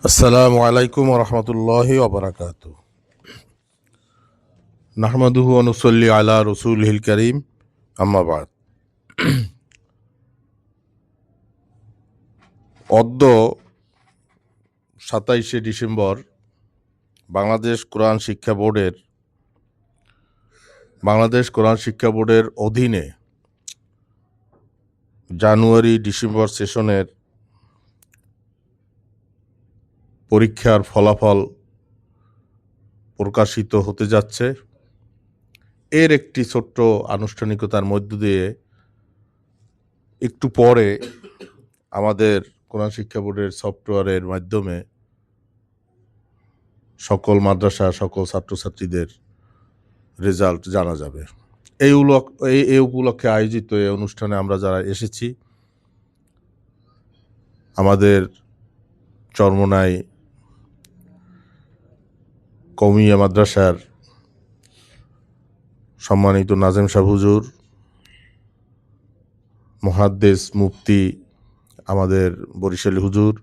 আসসালামু আলাইকুম রহমতুল্লাহি ওবরাকাতু। নাহমাদুহু ওয়া নুসাল্লি আলা রাসূলিহিল কারীম, আম্মা বাদ। অদ্য 27শে ডিসেম্বর বাংলাদেশ কোরআন শিক্ষা বোর্ডের অধীনে জানুয়ারি ডিসেম্বর সেশনের পরীক্ষার ফলাফল প্রকাশিত হতে যাচ্ছে। এর একটি ছোট্ট আনুষ্ঠানিকতার মধ্য দিয়ে একটু পরে আমাদের কোরআন শিক্ষা বোর্ডের সফটওয়্যারের মাধ্যমে সকল মাদ্রাসা, সকল ছাত্রছাত্রীদের রেজাল্ট জানা যাবে। এই উপলক্ষে আয়োজিত এই অনুষ্ঠানে আমরা যারা এসেছি, আমাদের চরমোনাই কওমিয়া মাদ্রাসার সম্মানিত নাজেম সাহেব হুজুর, মুহাদ্দিস মুফতি আমাদের বরিশালী হুজুর,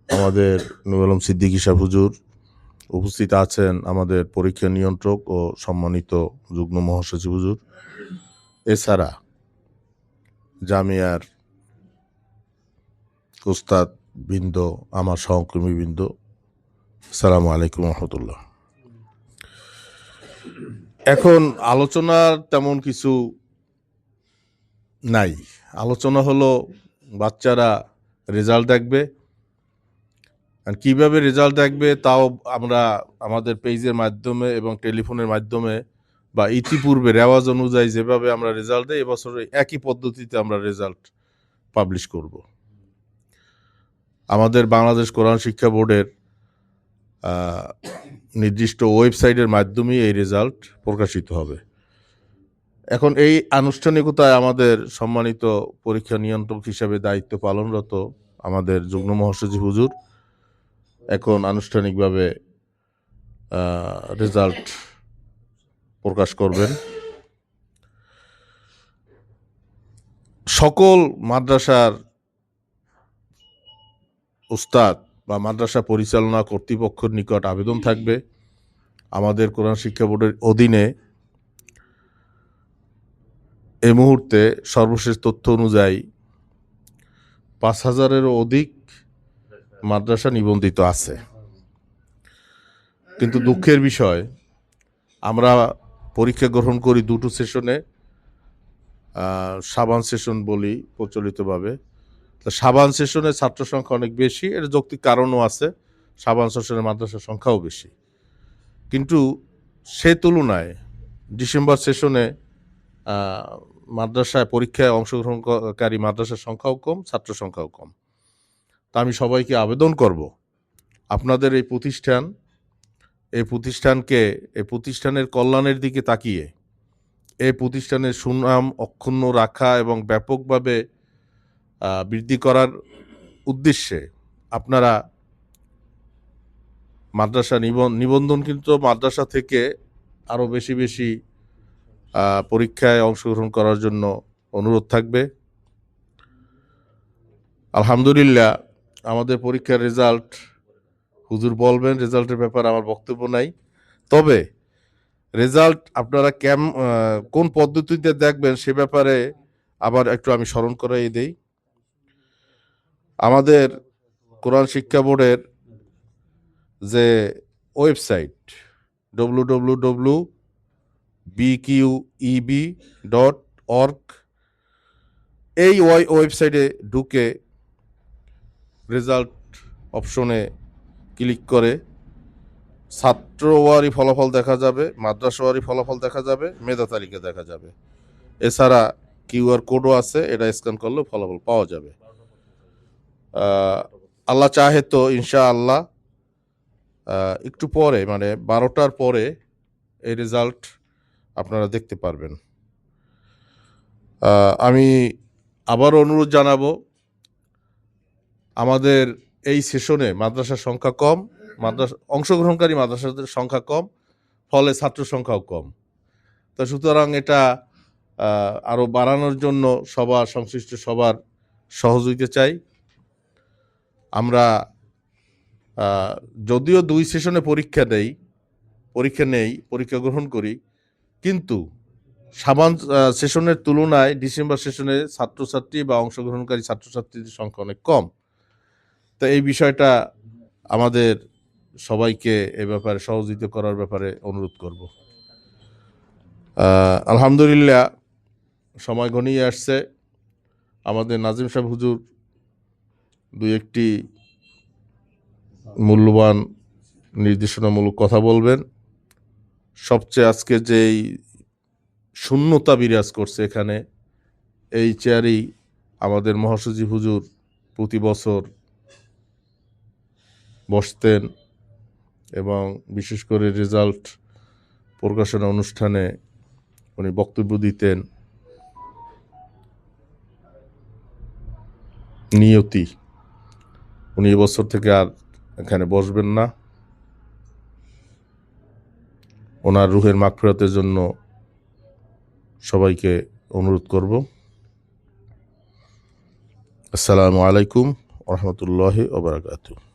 আমাদের নূর আলম সিদ্দিকী সাহেব হুজুর, উপস্থিত আছেন আমাদের পরীক্ষা নিয়ন্ত্রক ও সম্মানিত যুগ্ম মহাসচিব হুজুর, এছাড়া জামিয়ার উস্তাদ বৃন্দ, আমার সহকর্মী বৃন্দ, আসসালামু আলাইকুম রহমতুল্লাহ। এখন আলোচনার তেমন কিছু নাই। আলোচনা হলো বাচ্চারা রেজাল্ট দেখবে, আর কীভাবে রেজাল্ট দেখবে তাও আমরা আমাদের পেজের মাধ্যমে এবং টেলিফোনের মাধ্যমে বা ইতিপূর্বে রেওয়াজ অনুযায়ী যেভাবে আমরা রেজাল্ট দিই, এবছর একই পদ্ধতিতে আমরা রেজাল্ট পাবলিশ করব। আমাদের বাংলাদেশ কোরআন শিক্ষা বোর্ডের নির্দিষ্ট ওয়েবসাইটের মাধ্যমেই এই রেজাল্ট প্রকাশিত হবে। এখন এই আনুষ্ঠানিকতায় আমাদের সম্মানিত পরীক্ষা নিয়ন্ত্রক হিসেবে দায়িত্ব পালনরত আমাদের যুগ্ম মহাসচিব হুজুর এখন আনুষ্ঠানিকভাবে রেজাল্ট প্রকাশ করবেন। সকল মাদ্রাসার উস্তাদ বা মাদ্রাসা পরিচালনা কর্তৃপক্ষের নিকট আবেদন থাকবে, আমাদের কোরআন শিক্ষা বোর্ডের অধীনে এই মুহূর্তে সর্বশেষ তথ্য অনুযায়ী 5,000-এরও অধিক মাদ্রাসা নিবন্ধিত আছে। কিন্তু দুঃখের বিষয়, আমরা পরীক্ষা গ্রহণ করি দুটো সেশনে, সাবান সেশন বলি প্রচলিতভাবে। সাবান সেশনে ছাত্র সংখ্যা অনেক বেশি, এর যৌক্তিক কারণও আছে, সাবান সেশনের মাদ্রাসার সংখ্যাও বেশি। কিন্তু সে তুলনায় ডিসেম্বর সেশনে মাদ্রাসায় পরীক্ষায় অংশগ্রহণকারী মাদ্রাসার সংখ্যাও কম, ছাত্র সংখ্যাও কম। তা আমি সবাইকে আবেদন করব, আপনাদের এই প্রতিষ্ঠানের কল্যাণের দিকে তাকিয়ে এই প্রতিষ্ঠানের সুনাম অক্ষুণ্ণ রাখা এবং ব্যাপকভাবে বৃদ্ধি করার উদ্দেশ্যে আপনারা মাদ্রাসা নিবন্ধন কিন্তু মাদ্রাসা থেকে আরও বেশি বেশি পরীক্ষায় অংশগ্রহণ করার জন্য অনুরোধ থাকবে। আলহামদুলিল্লাহ, আমাদের পরীক্ষার রেজাল্ট হুজুর বলবেন, রেজাল্টের ব্যাপারে আমার বক্তব্য নাই। তবে রেজাল্ট আপনারা কোন পদ্ধতিতে দেখবেন সে ব্যাপারে আবার একটু আমি স্মরণ করাই দেই। আমাদের কোরআন শিক্ষা বোর্ডের যে ওয়েবসাইট www.bqeb.org, এই ওয়েবসাইটে ঢুকে রেজাল্ট অপশনে ক্লিক করে ছাত্রওয়ারি ফলাফল দেখা যাবে, মাদ্রাসাওয়ারি ফলাফল দেখা যাবে, মেধা তালিকা দেখা যাবে। এছাড়া কিউআর কোডও আছে, এটা স্ক্যান করলেও ফলাফল পাওয়া যাবে। আল্লাহ চাহে তো ইনশাআল্লাহ একটু পরে, মানে 12টার পরে এই রেজাল্ট আপনারা দেখতে পারবেন। আমি আবার অনুরোধ জানাবো, আমাদের এই সেশনে মাদ্রাসার সংখ্যা কম, অংশগ্রহণকারী মাদ্রাসাদের সংখ্যা কম, ফলে ছাত্র সংখ্যাও কম। তা সুতরাং এটা আরও বাড়ানোর জন্য সংশ্লিষ্ট সবার সহযোগিতা চাই। আমরা যদিও 2 সেশনে পরীক্ষা পরীক্ষা গ্রহণ করি, কিন্তু সাবান সেশনের তুলনায় ডিসেম্বর সেশনে ছাত্রছাত্রী বা অংশগ্রহণকারী ছাত্রছাত্রীদের সংখ্যা অনেক কম। তো এই বিষয়টা আমাদের সবাইকে এ ব্যাপারে সহযোগিতা করার ব্যাপারে অনুরোধ করব। আলহামদুলিল্লাহ, সময় ঘনিয়ে আসছে। আমাদের নাজিম সাহেব হুজুর 2-1টি মূল্যবান নির্দেশনামূলক কথা বলবেন। সবচেয়ে আজকে যেই শূন্যতা বিরাজ করছে এখানে, এই চেয়ারেই আমাদের মহাসচিব হুজুর প্রতি বছর বসতেন এবং বিশেষ করে রেজাল্ট প্রকাশনা অনুষ্ঠানে উনি বক্তব্য দিতেন। নিয়তি, উনি এবছর থেকে আর এখানে বসবেন না। ওনার রুহের মাগফিরাতের জন্য সবাইকে অনুরোধ করব। আসসালামু আলাইকুম ওয়া রাহমাতুল্লাহি ওয়া বারাকাতুহু।